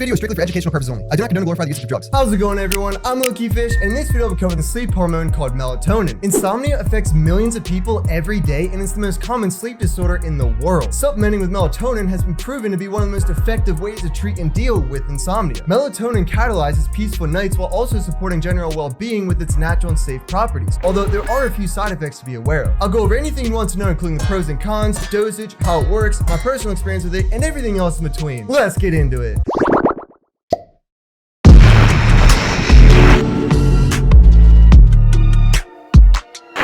video is strictly for educational purposes only. I do not condone or glorify the use of drugs. How's it going, everyone? I'm Low-Key Fish, and in this video I'll be covering the sleep hormone called melatonin. Insomnia affects millions of people every day, and it's the most common sleep disorder in the world. Supplementing with melatonin has been proven to be one of the most effective ways to treat and deal with insomnia. Melatonin catalyzes peaceful nights while also supporting general well-being with its natural and safe properties, although there are a few side effects to be aware of. I'll go over anything you want to know, including the pros and cons, dosage, how it works, my personal experience with it, and everything else in between. Let's get into it.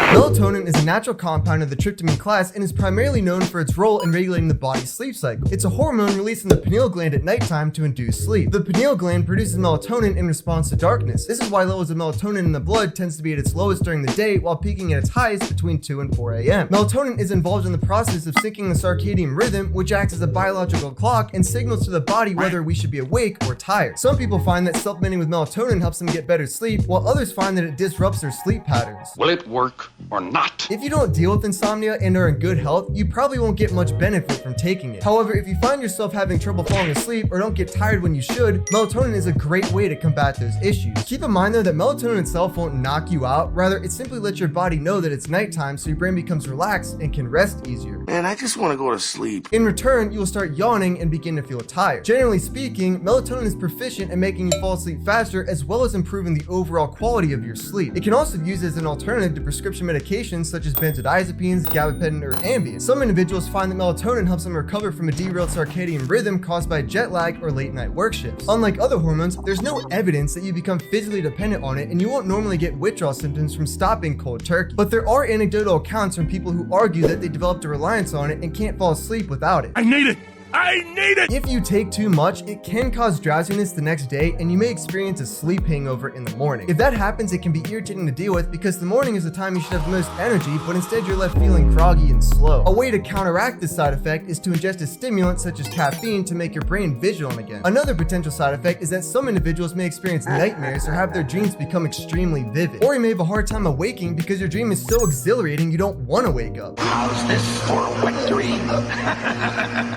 Melatonin is a natural compound of the tryptamine class and is primarily known for its role in regulating the body's sleep cycle. It's a hormone released in the pineal gland at nighttime to induce sleep. The pineal gland produces melatonin in response to darkness. This is why levels of melatonin in the blood tends to be at its lowest during the day, while peaking at its highest between 2 and 4 a.m. Melatonin is involved in the process of syncing the circadian rhythm, which acts as a biological clock and signals to the body whether we should be awake or tired. Some people find that supplementing with melatonin helps them get better sleep, while others find that it disrupts their sleep patterns. Will it work or not? If you don't deal with insomnia and are in good health, you probably won't get much benefit from taking it. However, if you find yourself having trouble falling asleep or don't get tired when you should, melatonin is a great way to combat those issues. Keep in mind though that melatonin itself won't knock you out, rather it simply lets your body know that it's nighttime so your brain becomes relaxed and can rest easier. Man, I just want to go to sleep. In return, you will start yawning and begin to feel tired. Generally speaking, melatonin is proficient at making you fall asleep faster as well as improving the overall quality of your sleep. It can also be used as an alternative to prescription medications such as benzodiazepines, gabapentin, or Ambien. Some individuals find that melatonin helps them recover from a derailed circadian rhythm caused by jet lag or late night work shifts. Unlike other hormones, there's no evidence that you become physically dependent on it, and you won't normally get withdrawal symptoms from stopping cold turkey. But there are anecdotal accounts from people who argue that they developed a reliance on it and can't fall asleep without it. I need it! I need it! If you take too much, it can cause drowsiness the next day and you may experience a sleep hangover in the morning. If that happens, it can be irritating to deal with because the morning is the time you should have the most energy, but instead you're left feeling groggy and slow. A way to counteract this side effect is to ingest a stimulant such as caffeine to make your brain vigilant again. Another potential side effect is that some individuals may experience nightmares or have their dreams become extremely vivid. Or you may have a hard time awaking because your dream is so exhilarating you don't want to wake up. How's this for a wet dream?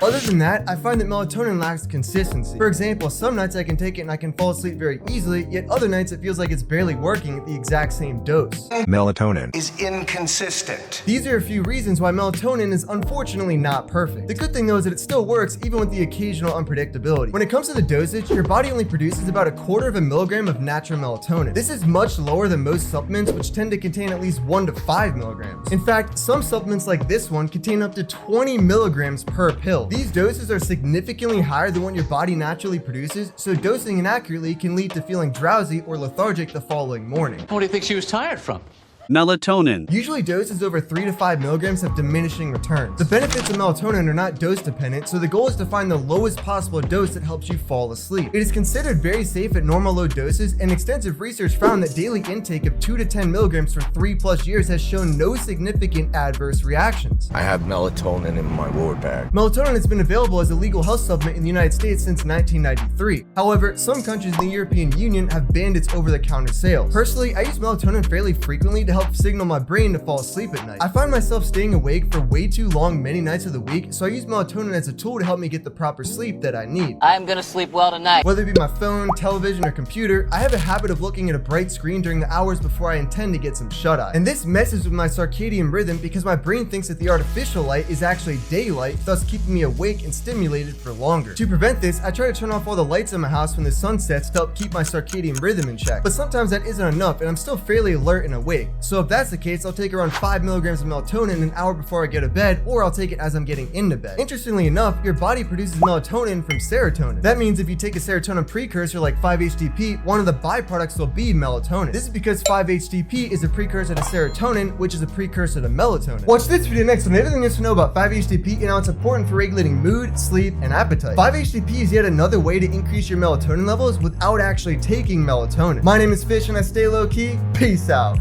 Other than that, I find that melatonin lacks consistency. For example, some nights I can take it and I can fall asleep very easily, yet other nights it feels like it's barely working at the exact same dose. Melatonin Is inconsistent. These are a few reasons why melatonin is unfortunately not perfect. The good thing though is that it still works even with the occasional unpredictability. When it comes to the dosage, your body only produces about 1/4 milligram of natural melatonin. This is much lower than most supplements, which tend to contain at least 1 to 5 milligrams. In fact, some supplements like this one contain up to 20 milligrams per pill. These doses are significantly higher than what your body naturally produces, so dosing inaccurately can lead to feeling drowsy or lethargic the following morning. What do you think she was tired from? Melatonin. Usually doses over 3 to 5 milligrams have diminishing returns. The benefits of melatonin are not dose dependent, so the goal is to find the lowest possible dose that helps you fall asleep. It is considered very safe at normal low doses, and extensive research found that daily intake of 2 to 10 milligrams for 3+ years has shown no significant adverse reactions. I have melatonin in my ward bag. Melatonin has been available as a legal health supplement in the United States since 1993. However, some countries in the European Union have banned its over-the-counter sales. Personally, I use melatonin fairly frequently to help signal my brain to fall asleep at night. I find myself staying awake for way too long many nights of the week, so I use melatonin as a tool to help me get the proper sleep that I need. I'm gonna sleep well tonight. Whether it be my phone, television, or computer, I have a habit of looking at a bright screen during the hours before I intend to get some shut-eye. And this messes with my circadian rhythm because my brain thinks that the artificial light is actually daylight, thus keeping me awake and stimulated for longer. To prevent this, I try to turn off all the lights in my house when the sun sets to help keep my circadian rhythm in check. But sometimes that isn't enough and I'm still fairly alert and awake. So if that's the case, I'll take around 5 milligrams of melatonin an hour before I go to bed, or I'll take it as I'm getting into bed. Interestingly enough, your body produces melatonin from serotonin. That means if you take a serotonin precursor like 5-HTP, one of the byproducts will be melatonin. This is because 5-HTP is a precursor to serotonin, which is a precursor to melatonin. Watch this video next on everything there's to know about 5-HTP and how it's important for regulating mood, sleep, and appetite. 5-HTP is yet another way to increase your melatonin levels without actually taking melatonin. My name is Fish and I stay low key. Peace out.